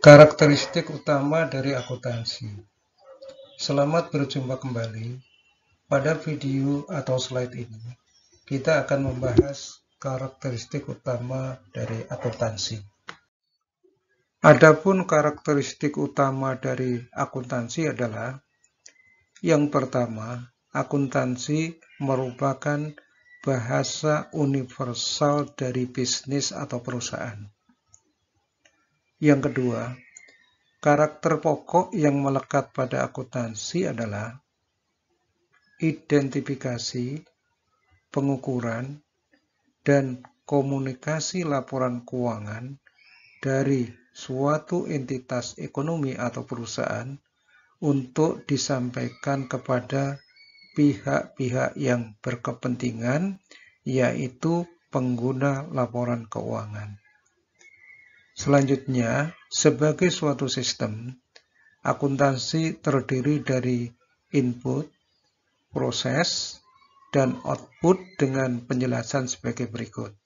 Karakteristik utama dari akuntansi. Selamat berjumpa kembali. Pada video atau slide ini, kita akan membahas karakteristik utama dari akuntansi. Adapun karakteristik utama dari akuntansi adalah yang pertama, akuntansi merupakan bahasa universal dari bisnis atau perusahaan. Yang kedua, karakter pokok yang melekat pada akuntansi adalah identifikasi, pengukuran, dan komunikasi laporan keuangan dari suatu entitas ekonomi atau perusahaan untuk disampaikan kepada pihak-pihak yang berkepentingan, yaitu pengguna laporan keuangan. Selanjutnya, sebagai suatu sistem, akuntansi terdiri dari input, proses, dan output dengan penjelasan sebagai berikut.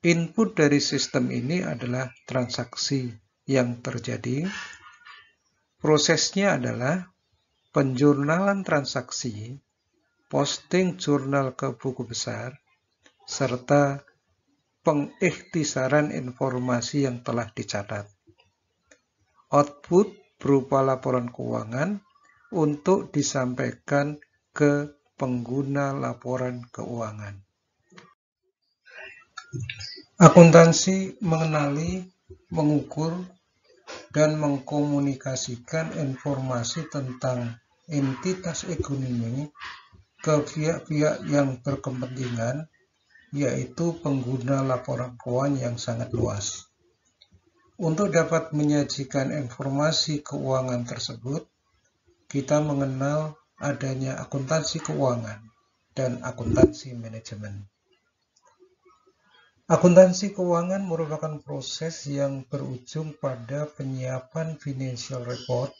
Input dari sistem ini adalah transaksi yang terjadi. Prosesnya adalah penjurnalan transaksi, posting jurnal ke buku besar, serta pengikhtisaran informasi yang telah dicatat. Output berupa laporan keuangan untuk disampaikan ke pengguna laporan keuangan. Akuntansi mengenali, mengukur, dan mengkomunikasikan informasi tentang entitas ekonomi ke pihak-pihak yang berkepentingan, yaitu pengguna laporan keuangan yang sangat luas. Untuk dapat menyajikan informasi keuangan tersebut, kita mengenal adanya akuntansi keuangan dan akuntansi manajemen. Akuntansi keuangan merupakan proses yang berujung pada penyiapan financial report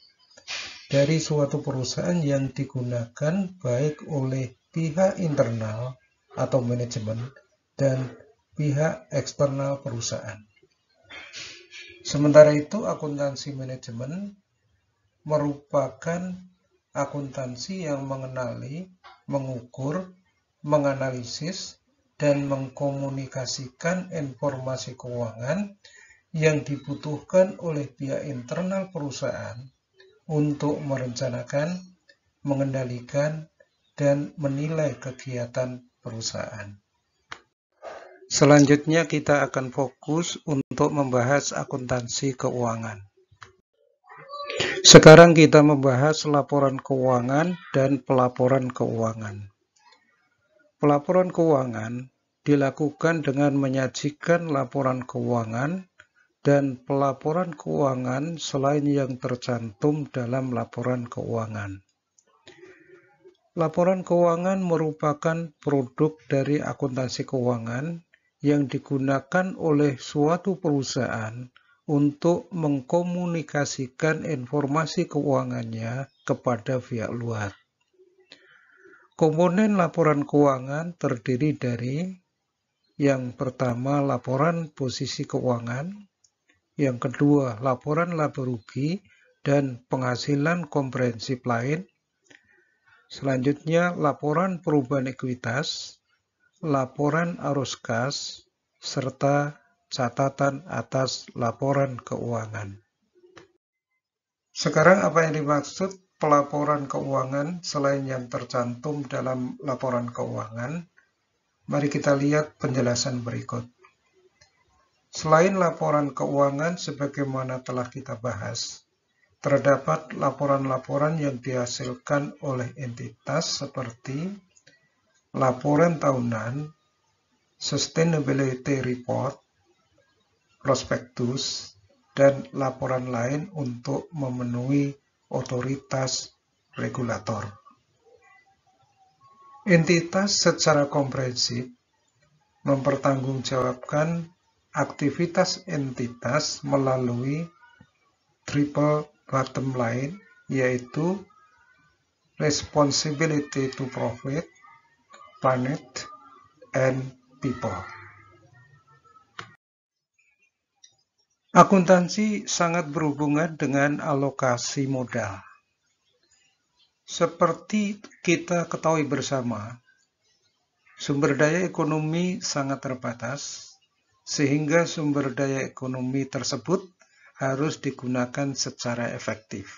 dari suatu perusahaan yang digunakan baik oleh pihak internal atau manajemen dan pihak eksternal perusahaan. Sementara itu, akuntansi manajemen merupakan akuntansi yang mengenali, mengukur, menganalisis, dan mengkomunikasikan informasi keuangan yang dibutuhkan oleh pihak internal perusahaan untuk merencanakan, mengendalikan, dan menilai kegiatan perusahaan. Selanjutnya kita akan fokus untuk membahas akuntansi keuangan. Sekarang kita membahas laporan keuangan dan pelaporan keuangan. Pelaporan keuangan dilakukan dengan menyajikan laporan keuangan dan pelaporan keuangan selain yang tercantum dalam laporan keuangan. Laporan keuangan merupakan produk dari akuntansi keuangan yang digunakan oleh suatu perusahaan untuk mengkomunikasikan informasi keuangannya kepada pihak luar. Komponen laporan keuangan terdiri dari yang pertama laporan posisi keuangan, yang kedua laporan laba rugi dan penghasilan komprehensif lain, selanjutnya laporan perubahan ekuitas, laporan arus kas, serta catatan atas laporan keuangan. Sekarang apa yang dimaksud pelaporan keuangan selain yang tercantum dalam laporan keuangan? Mari kita lihat penjelasan berikut. Selain laporan keuangan sebagaimana telah kita bahas, terdapat laporan-laporan yang dihasilkan oleh entitas seperti laporan tahunan, sustainability report, prospektus, dan laporan lain untuk memenuhi otoritas regulator. Entitas secara komprehensif mempertanggungjawabkan aktivitas entitas melalui triple bottom line, yaitu responsibility to profit, planet, and people. Akuntansi sangat berhubungan dengan alokasi modal. Seperti kita ketahui bersama, sumber daya ekonomi sangat terbatas, sehingga sumber daya ekonomi tersebut harus digunakan secara efektif.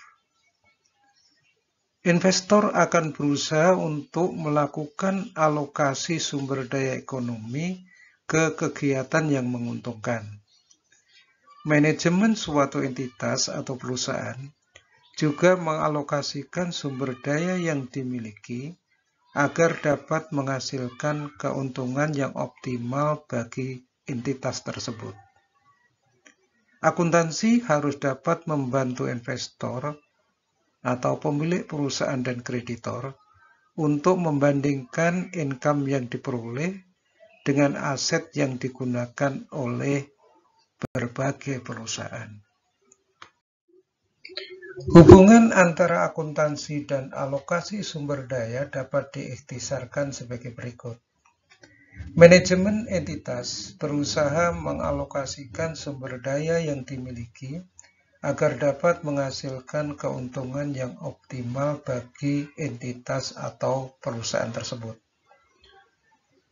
Investor akan berusaha untuk melakukan alokasi sumber daya ekonomi ke kegiatan yang menguntungkan. Manajemen suatu entitas atau perusahaan juga mengalokasikan sumber daya yang dimiliki agar dapat menghasilkan keuntungan yang optimal bagi entitas tersebut. Akuntansi harus dapat membantu investor atau pemilik perusahaan dan kreditor untuk membandingkan income yang diperoleh dengan aset yang digunakan oleh berbagai perusahaan. Hubungan antara akuntansi dan alokasi sumber daya dapat diikhtisarkan sebagai berikut. Manajemen entitas berusaha mengalokasikan sumber daya yang dimiliki agar dapat menghasilkan keuntungan yang optimal bagi entitas atau perusahaan tersebut.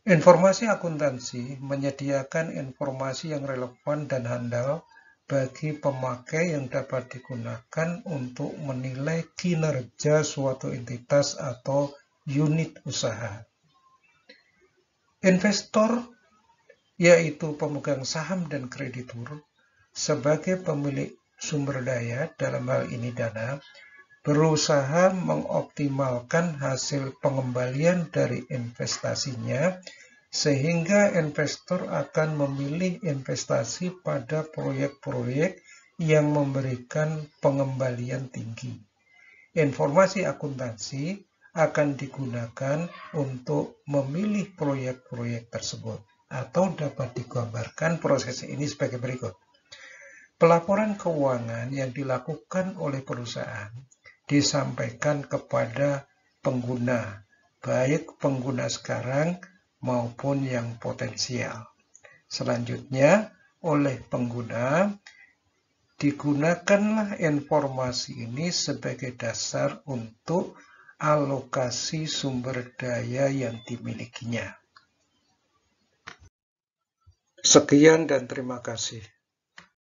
Informasi akuntansi menyediakan informasi yang relevan dan handal bagi pemakai yang dapat digunakan untuk menilai kinerja suatu entitas atau unit usaha. Investor, yaitu pemegang saham dan kreditur, sebagai pemilik sumber daya, dalam hal ini dana, berusaha mengoptimalkan hasil pengembalian dari investasinya, sehingga investor akan memilih investasi pada proyek-proyek yang memberikan pengembalian tinggi. Informasi akuntansi akan digunakan untuk memilih proyek-proyek tersebut, atau dapat digambarkan proses ini sebagai berikut. Pelaporan keuangan yang dilakukan oleh perusahaan disampaikan kepada pengguna, baik pengguna sekarang maupun yang potensial. Selanjutnya, oleh pengguna, digunakanlah informasi ini sebagai dasar untuk alokasi sumber daya yang dimilikinya. Sekian dan terima kasih.